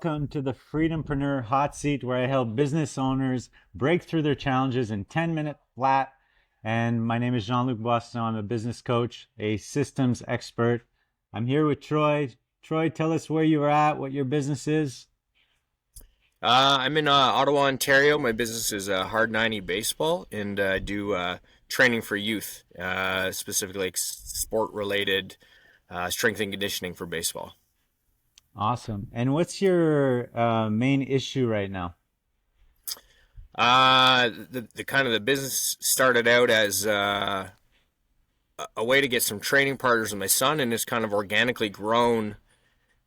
Welcome to the Freedompreneur Hot Seat, where I help business owners break through their challenges in 10-minute flat. And my name is Jean-Luc. I'm a business coach, a systems expert. I'm here with Troy. Troy, tell us where you are at, what your business is. I'm in Ottawa, Ontario. My business is Hard 90 Baseball, and I do training for youth, specifically like sport related strength and conditioning for baseball. Awesome. And what's your main issue right now? The kind of the business started out as a way to get some training partners with my son, and it's kind of organically grown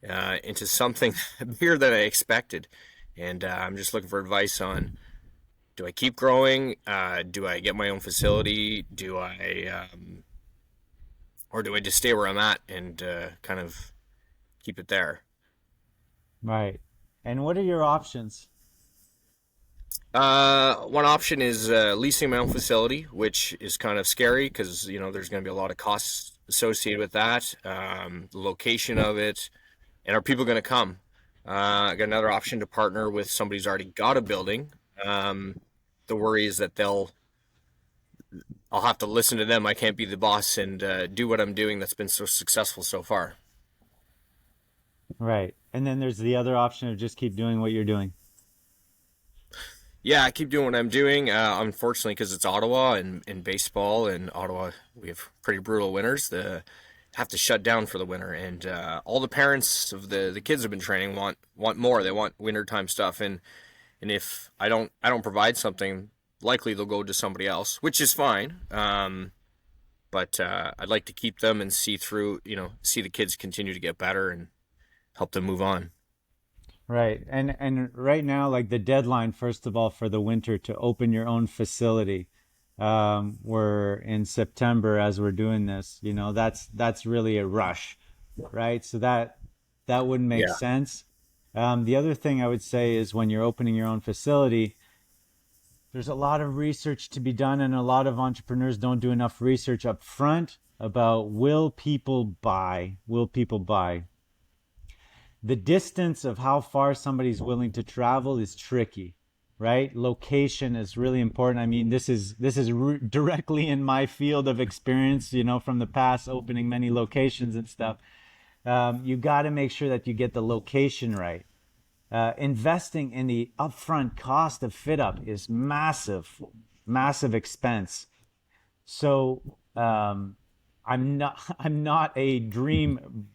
into something bigger than I expected. And I'm just looking for advice on: do I keep growing? Do I get my own facility? Or do I just stay where I'm at and kind of keep it there? Right. And what are your options? One option is leasing my own facility, which is kind of scary because there's going to be a lot of costs associated with that, the location of it, and are people going to come? I got another option to partner with somebody who's already got a building. Um, the worry is that I'll have to listen to them. I can't be the boss and do what I'm doing that's been so successful so far. Right. And then there's the other option of just keep doing what you're doing. Yeah, I keep doing what I'm doing. Unfortunately, because it's Ottawa and in baseball, and Ottawa, we have pretty brutal winters. The have to shut down for the winter, and all the parents of the kids have been training want more. They want wintertime stuff, and if I don't provide something, likely they'll go to somebody else, which is fine. But I'd like to keep them and see the kids continue to get better and help them move on. Right. And right now, like the deadline, first of all, for the winter to open your own facility, we're in September as we're doing this. That's really a rush, right? So that wouldn't make Yeah. sense. The other thing I would say is when you're opening your own facility, there's a lot of research to be done, and a lot of entrepreneurs don't do enough research up front about will people buy? Will people buy? The distance of how far somebody's willing to travel is tricky, right? Location is really important. I mean, this is directly in my field of experience, from the past, opening many locations and stuff. You got to make sure that you get the location right. Investing in the upfront cost of fit up is massive, massive expense. So I'm not a dream,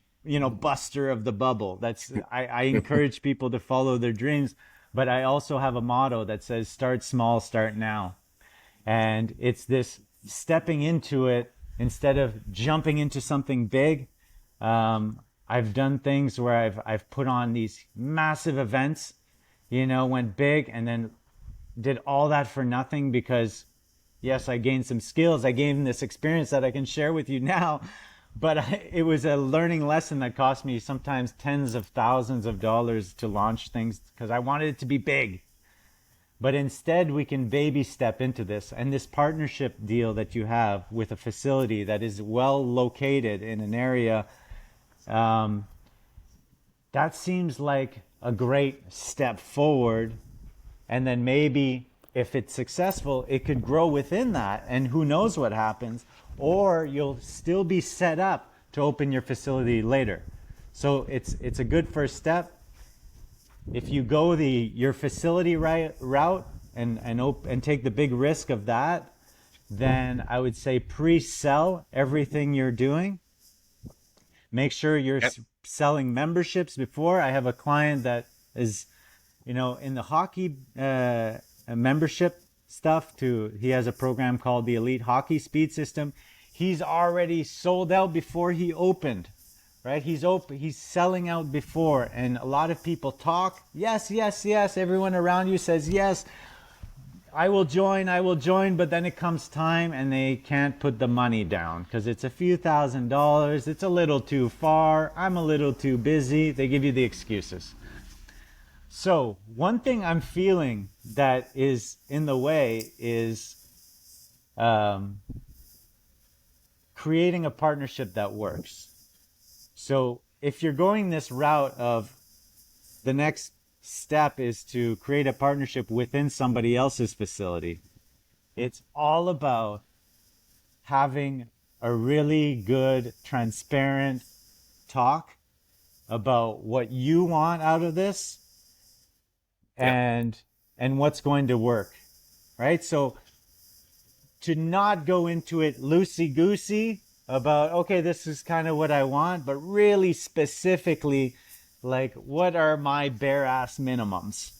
buster of the bubble. I encourage people to follow their dreams, but I also have a motto that says start small, start now. And it's this stepping into it instead of jumping into something big. I've done things where I've put on these massive events, went big and then did all that for nothing because yes, I gained some skills. I gained this experience that I can share with you now. But it was a learning lesson that cost me sometimes tens of thousands of dollars to launch things because I wanted it to be big. But instead, we can baby step into this. And this partnership deal that you have with a facility that is well located in an area, um, that seems like a great step forward. And then maybe if it's successful, it could grow within that. And who knows what happens. Or you'll still be set up to open your facility later. So it's a good first step. If you go your facility route and take the big risk of that, then I would say pre-sell everything you're doing. Make sure you're Yep. selling memberships before. I have a client that is, in the hockey membership stuff too. He has a program called the Elite Hockey Speed System. He's already sold out before he opened, right? He's selling out before, and a lot of people talk. Yes, yes, yes. Everyone around you says yes. I will join, but then it comes time and they can't put the money down because it's a few $1,000s. It's a little too far. I'm a little too busy. They give you the excuses. So, one thing I'm feeling that is in the way is um, creating a partnership that works. So, if you're going this route of the next step is to create a partnership within somebody else's facility. It's all about having a really good, transparent talk about what you want out of this Yep. and what's going to work, right? So to not go into it loosey goosey about, okay, this is kind of what I want, but really specifically, like, what are my bare ass minimums,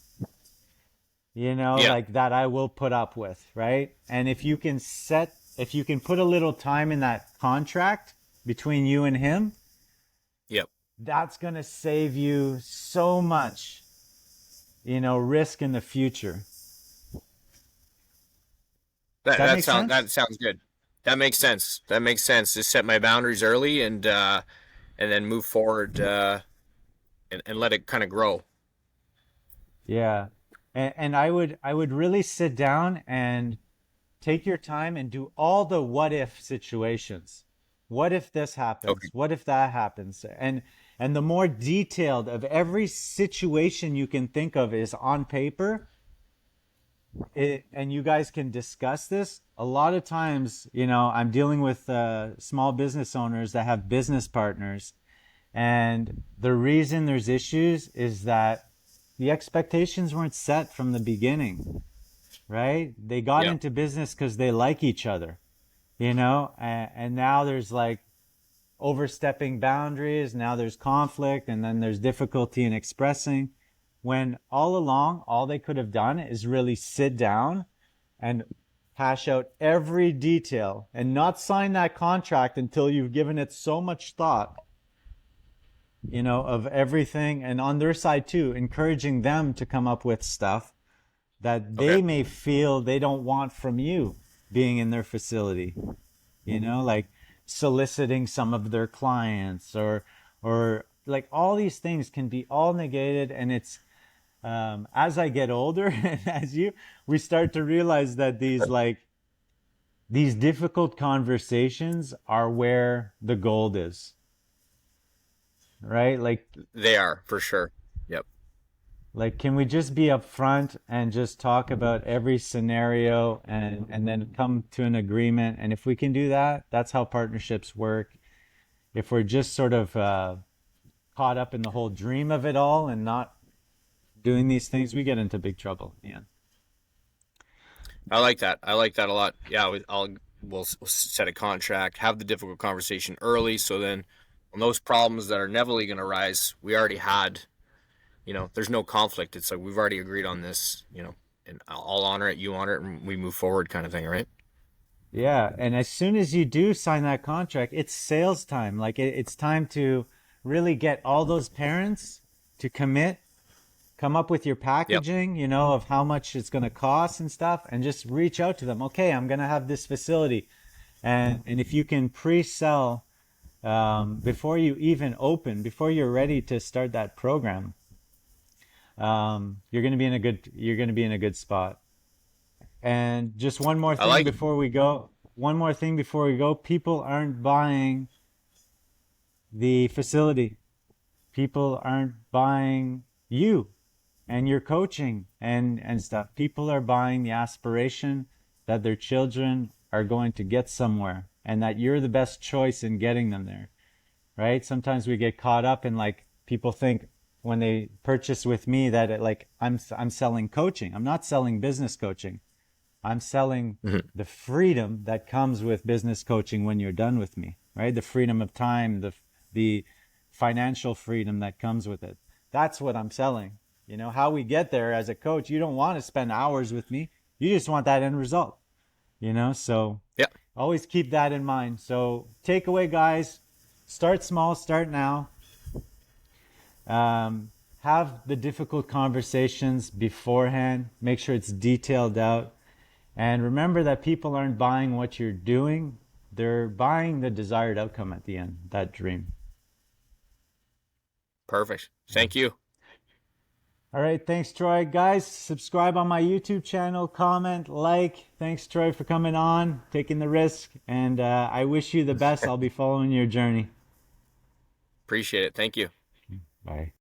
Yeah. like that I will put up with, right? And if you can put a little time in that contract between you and him, Yep. that's going to save you so much, risk in the future. Does That that that make sounds sense? that sounds good. That makes sense. That makes sense. Just set my boundaries early and then move forward and let it kind of grow. Yeah. And I would really sit down and take your time and do all the what if situations. What if this Okay. happens? What if that happens? And the more detailed of every situation you can think of is on paper, and you guys can discuss this. A lot of times, I'm dealing with small business owners that have business partners, and the reason there's issues is that the expectations weren't set from the beginning, right? They got Yeah. into business because they like each other, and now there's like overstepping boundaries. Now there's conflict, and then there's difficulty in expressing. When all along, all they could have done is really sit down and hash out every detail and not sign that contract until you've given it so much thought, of everything. And on their side too, encouraging them to come up with stuff that Okay. they may feel they don't want from you being in their facility, like soliciting some of their clients, or like all these things can be all negated. And it's, as I get older and we start to realize that these difficult conversations are where the gold is, right? They are for sure. Yep. Can we just be upfront and just talk about every scenario and then come to an agreement? And if we can do that, that's how partnerships work. If we're just sort of caught up in the whole dream of it all and not doing these things, we get into big trouble. Yeah. I like that. I like that a lot. Yeah, we'll set a contract, have the difficult conversation early, so then on those problems that are inevitably going to arise, we already had, there's no conflict. It's like we've already agreed on this, and I'll honor it, you honor it, and we move forward, kind of thing, right? Yeah. And as soon as you do sign that contract, it's sales time. It's time to really get all those parents to commit, come up with your Yep. packaging, of how much it's going to cost and stuff, and just reach out to them. Okay, I'm going to have this facility. And if you can pre-sell before you even open, before you're ready to start that program, you're going to be in a good spot. And just one more I thing like it. before we go. One more thing before we go. People aren't buying the facility. People aren't buying you and your coaching and stuff. People are buying the aspiration that their children are going to get somewhere and that you're the best choice in getting them there, right? Sometimes we get caught up in people think when they purchase with me that I'm selling coaching. I'm not selling business coaching. I'm selling Mhm. the freedom that comes with business coaching when you're done with me, right? The freedom of time, the financial freedom that comes with it. That's what I'm selling. How we get there as a coach, you don't want to spend hours with me. You just want that end result, so Yeah. always keep that in mind. So takeaway, guys, start small, start now. Have the difficult conversations beforehand. Make sure it's detailed out. And remember that people aren't buying what you're doing. They're buying the desired outcome at the end, that dream. Perfect. Thank you. All right. Thanks, Troy. Guys, subscribe on my YouTube channel, comment, like. Thanks, Troy, for coming on, taking the risk. And I wish you the best. I'll be following your journey. Appreciate it. Thank you. Bye.